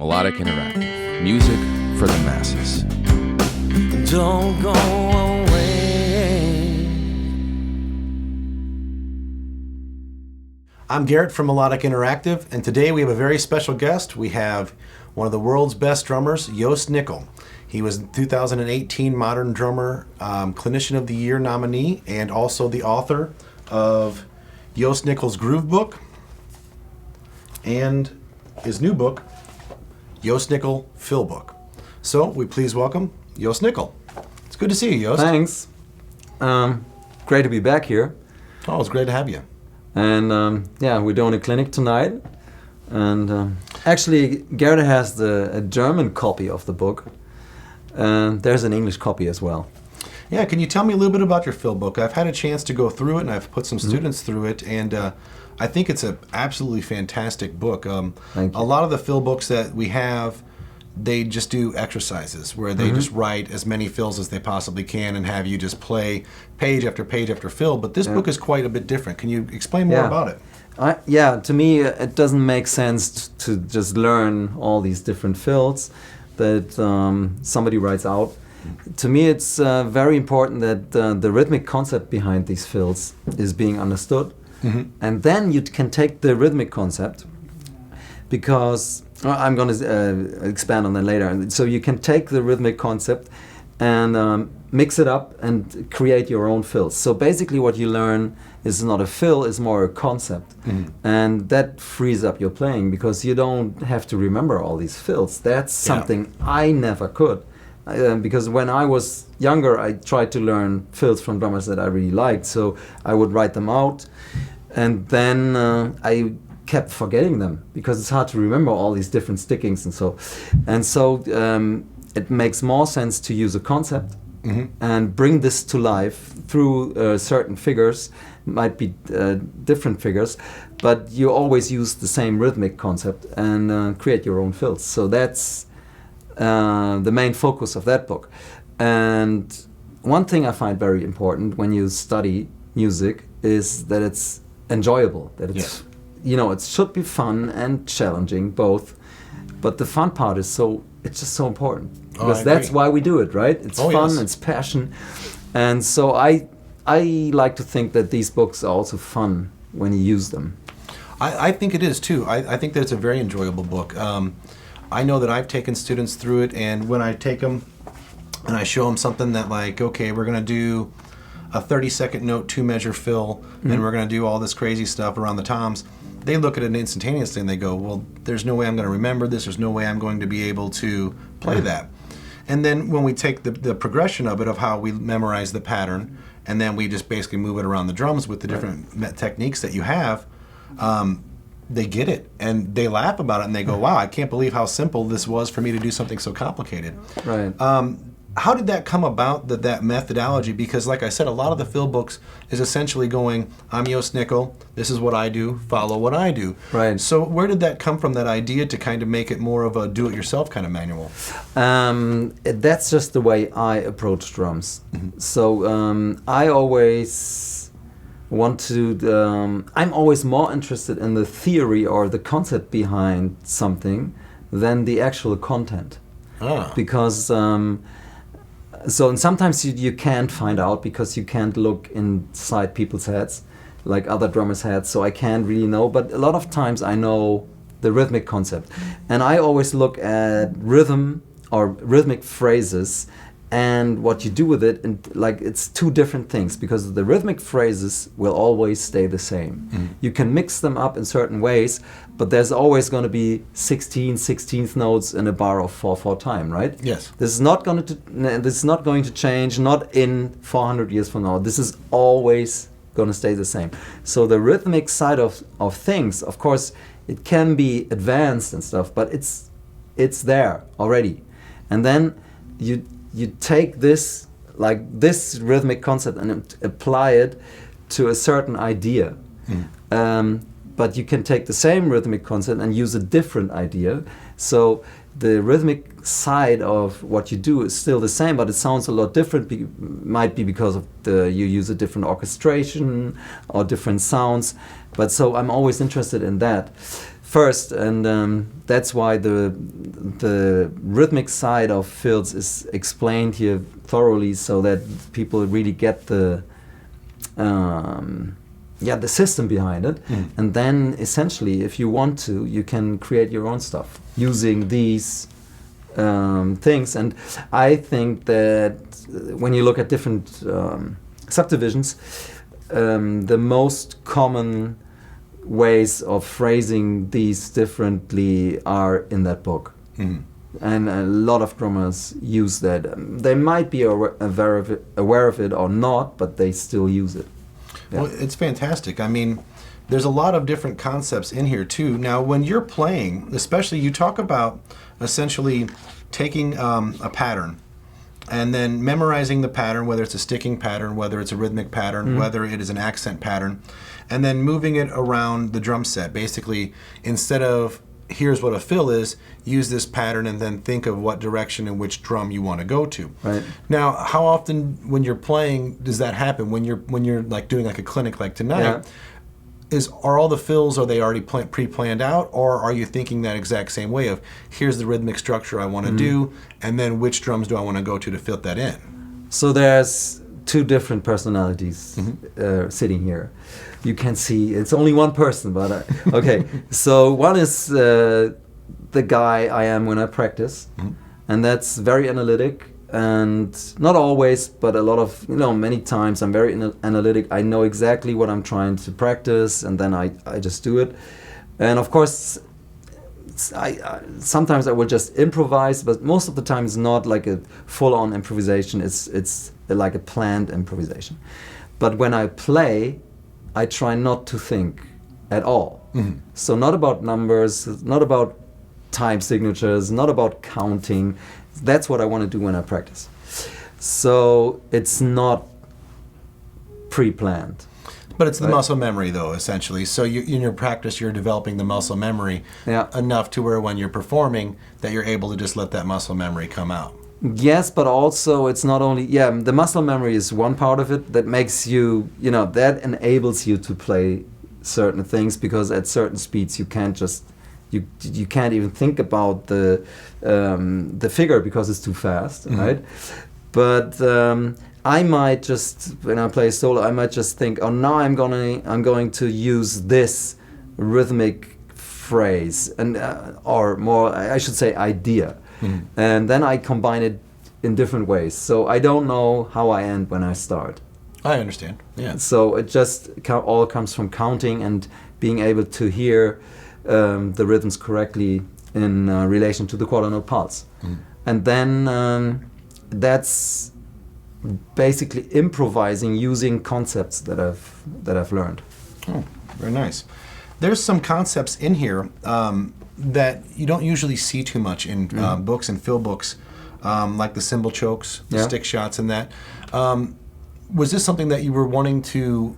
Melodic Interactive. Music for the masses. Don't go away. I'm Garrett from Melodic Interactive, and today we have a very special guest. We have one of the world's best drummers, Jost Nickel. He was 2018 Modern Drummer Clinician of the Year nominee, and also the author of Jost Nickel's Groove Book and his new book, Jost Nickel Fill Book. So we please welcome Jost Nickel. It's good to see you, Jost. Thanks. Great to be back here. Oh, it's great to have you. And we're doing a clinic tonight. And actually, Garrett has a German copy of the book. And there's an English copy as well. Yeah, can you tell me a little bit about your fill book? I've had a chance to go through it, and I've put some students through it, and I think it's an absolutely fantastic book. Thank you. A lot of the fill books that we have, they just do exercises where they just write as many fills as they possibly can and have you just play page after page after fill. But this book is quite a bit different. Can you explain more about it? To me, it doesn't make sense to just learn all these different fills that somebody writes out. To me, it's very important that the rhythmic concept behind these fills is being understood. And then you can take the rhythmic concept, because I'm going to expand on that later. So you can take the rhythmic concept and mix it up and create your own fills. So basically what you learn is not a fill, it's more a concept. And that frees up your playing, because you don't have to remember all these fills. That's something I never could. Because when I was younger, I tried to learn fills from drummers that I really liked. So I would write them out, and then I kept forgetting them, because it's hard to remember all these different stickings and so it makes more sense to use a concept and bring this to life through certain figures. Might be different figures, but you always use the same rhythmic concept and create your own fills. So that's the main focus of that book. And one thing I find very important when you study music is that it's enjoyable, that it's it should be fun and challenging both, but the fun part is it's just so important, because that's why we do it, right? It's fun, it's passion. And so I like to think that these books are also fun when you use them. I think it is too. I think that it's a very enjoyable book. I know that I've taken students through it, and when I take them and I show them something that, like, okay, we're going to do a 30-second note 2-measure fill, and we're going to do all this crazy stuff around the toms, they look at it instantaneously and they go, well, there's no way I'm going to remember this, there's no way I'm going to be able to play that. And then when we take the progression of it, of how we memorize the pattern, and then we just basically move it around the drums with the different techniques that you have, they get it, and they laugh about it, and they go, wow, I can't believe how simple this was for me to do something so complicated. Right. How did that come about, that methodology? Because like I said, a lot of the fill books is essentially going, I'm Jost Nickel, this is what I do, follow what I do. Right. So where did that come from, that idea to kind of make it more of a do-it-yourself kind of manual? That's just the way I approach drums. So I always I'm always more interested in the theory or the concept behind something than the actual content. Because and sometimes you can't find out, because you can't look inside people's heads like other drummers' heads, so I can't really know. But a lot of times I know the rhythmic concept, and I always look at rhythm or rhythmic phrases and what you do with it, and like, it's two different things, because the rhythmic phrases will always stay the same. You can mix them up in certain ways, but there's always going to be 16/16th notes in a bar of 4/4 time, right? Yes. This is not going to change, not in 400 years from now. This is always going to stay the same. So the rhythmic side of things, of course, it can be advanced and stuff, but it's there already. And then you take this rhythmic concept and apply it to a certain idea. But you can take the same rhythmic concept and use a different idea. So the rhythmic side of what you do is still the same, but it sounds a lot different. Might be because of you use a different orchestration or different sounds. But so I'm always interested in that. first, and that's why the rhythmic side of fills is explained here thoroughly, so that people really get the system behind it. And then essentially, if you want to, you can create your own stuff using these things. And I think that when you look at different subdivisions, the most common ways of phrasing these differently are in that book. And a lot of drummers use that. They might be aware of it or not, but they still use it. Yeah. Well, it's fantastic. I mean, there's a lot of different concepts in here too. Now, when you're playing, especially, you talk about essentially taking a pattern and then memorizing the pattern, whether it's a sticking pattern, whether it's a rhythmic pattern, whether it is an accent pattern, and then moving it around the drum set. Basically, instead of here's what a fill is, use this pattern and then think of what direction and which drum you want to go to. Right. Now, how often when you're playing does that happen? When you're like doing like a clinic like tonight, are all the fills, are they already pre-planned out, or are you thinking that exact same way of here's the rhythmic structure I want to do, and then which drums do I want to go to fit that in? So there's two different personalities sitting here. You can see it's only one person, but okay. So one is the guy I am when I practice, and that's very analytic. And not always, but a lot of, many times I'm very analytic. I know exactly what I'm trying to practice, and then I just do it. And of course, sometimes I will just improvise, but most of the time it's not like a full-on improvisation. It's like a planned improvisation. But when I play, I try not to think at all. So not about numbers, not about time signatures, not about counting. That's what I want to do when I practice. So it's not pre-planned. But it's the muscle memory, though, essentially. So in your practice, you're developing the muscle memory enough to where when you're performing, that you're able to just let that muscle memory come out. Yes, but also it's not only, the muscle memory is one part of it that makes you, that enables you to play certain things, because at certain speeds you can't just, you can't even think about the figure because it's too fast, right? But I might just, when I play solo, I might just think, oh, now I'm going to use this rhythmic phrase, and or more, I should say, idea, and then I combine it in different ways. So I don't know how I end when I start. I understand. Yeah. So it just all comes from counting and being able to hear the rhythms correctly in relation to the quarter note pulse, and then that's basically improvising using concepts that I've learned. Oh, very nice. There's some concepts in here that you don't usually see too much in books and fill books, like the cymbal chokes, the stick shots, and that. Was this something that you were wanting to,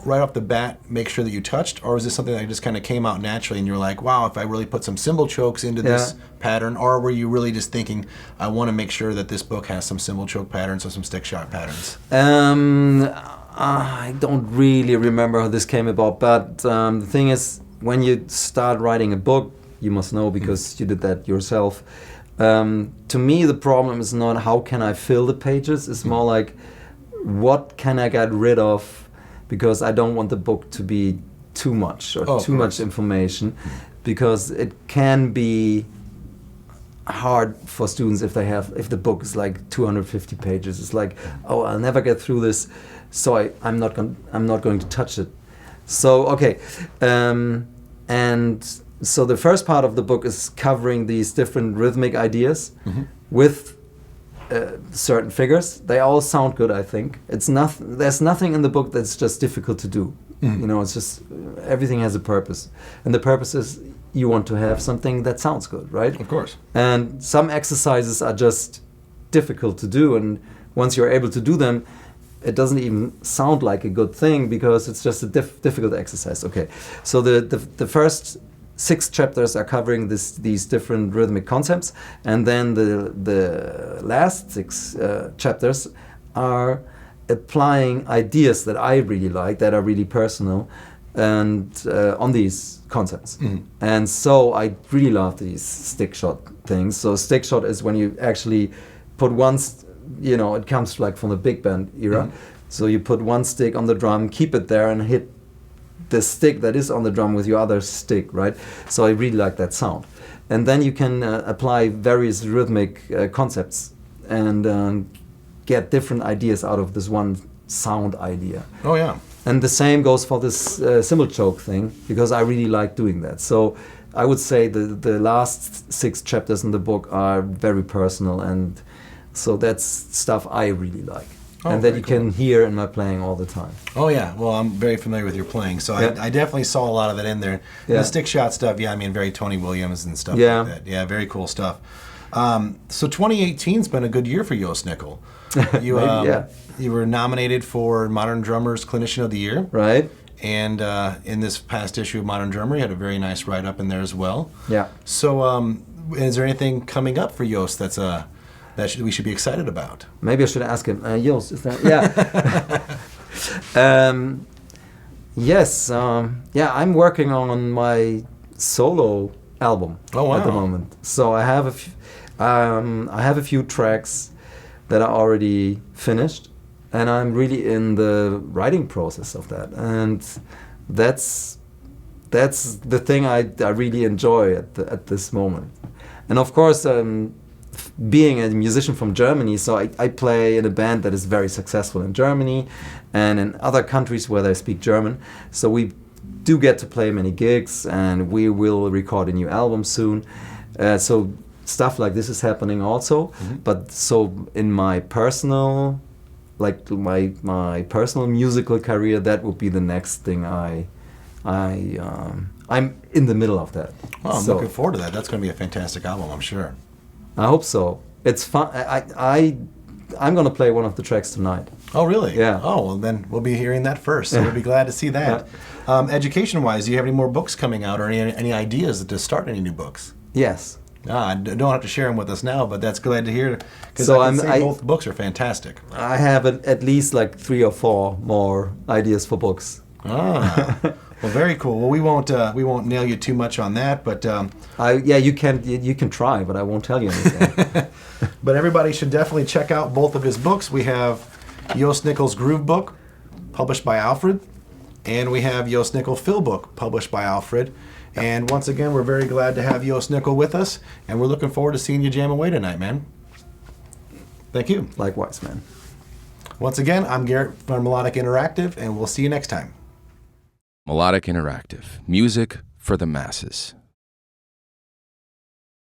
right off the bat, make sure that you touched, or was this something that just kind of came out naturally and you're like, wow, if I really put some cymbal chokes into this pattern, or were you really just thinking, I want to make sure that this book has some cymbal choke patterns or some stick shot patterns? I don't really remember how this came about, but the thing is, when you start writing a book, you must know, because you did that yourself. To me, the problem is not how can I fill the pages, it's more like, what can I get rid of, because I don't want the book to be too much or too much information, because it can be hard for students if the book is like 250 pages. It's like, oh, I'll never get through this, so I'm not going to touch it. So okay, and so the first part of the book is covering these different rhythmic ideas with certain figures. They all sound good, I think. There's nothing in the book that's just difficult to do. It's just everything has a purpose, and the purpose is you want to have something that sounds good, right? Of course. And some exercises are just difficult to do, and once you're able to do them, it doesn't even sound like a good thing because it's just a difficult exercise. Okay, so the first 6 chapters are covering these different rhythmic concepts, and then the last 6 chapters are applying ideas that I really like, that are really personal, and on these concepts. And so I really love these stick shot things. So stick shot is when you actually put it comes like from the big band era. So you put one stick on the drum, keep it there, and hit the stick that is on the drum with your other stick, right? So I really like that sound. And then you can apply various rhythmic concepts and get different ideas out of this one sound idea. Oh yeah. And the same goes for this cymbal choke thing, because I really like doing that. So I would say the last 6 chapters in the book are very personal, and so that's stuff I really like. And that you can hear in my playing all the time. Oh yeah, well I'm very familiar with your playing, so I definitely saw a lot of that in there. The stick shot stuff, I mean very Tony Williams and stuff like that. Yeah, very cool stuff. So 2018's been a good year for Jost Nickel. You, you were nominated for Modern Drummer's Clinician of the Year. Right. And in this past issue of Modern Drummer, you had a very nice write-up in there as well. Yeah. So is there anything coming up for Jost that's we should be excited about? Maybe I should ask him. Jost, is that... Yeah. Yes. I'm working on my solo album at the moment. So I have a few tracks that are already finished, and I'm really in the writing process of that. And that's the thing I really enjoy at this moment. And of course, being a musician from Germany, so I play in a band that is very successful in Germany and in other countries where they speak German. So we do get to play many gigs, and we will record a new album soon. So stuff like this is happening also. But so in my personal, like my personal musical career, that would be the next thing I'm in the middle of that. Well, I'm looking forward to that. That's going to be a fantastic album, I'm sure. I hope so. It's fun. I'm going to play one of the tracks tonight. Oh, really? Yeah. Oh, well, then we'll be hearing that first, so we'll be glad to see that. Education-wise, do you have any more books coming out, or any ideas to start any new books? Yes. I don't have to share them with us now, but that's glad to hear, because both books are fantastic. I have at least like 3 or 4 more ideas for books. Well, very cool. Well, we won't nail you too much on that, but you can try, but I won't tell you anything. But everybody should definitely check out both of his books. We have Jost Nickel's Groove Book, published by Alfred, and we have Jost Nickel Phil Book, published by Alfred. And once again, we're very glad to have Jost Nickel with us, and we're looking forward to seeing you jam away tonight, man. Thank you. Likewise, man. Once again, I'm Garrett from Melodic Interactive, and we'll see you next time. Melodic Interactive. Music for the masses.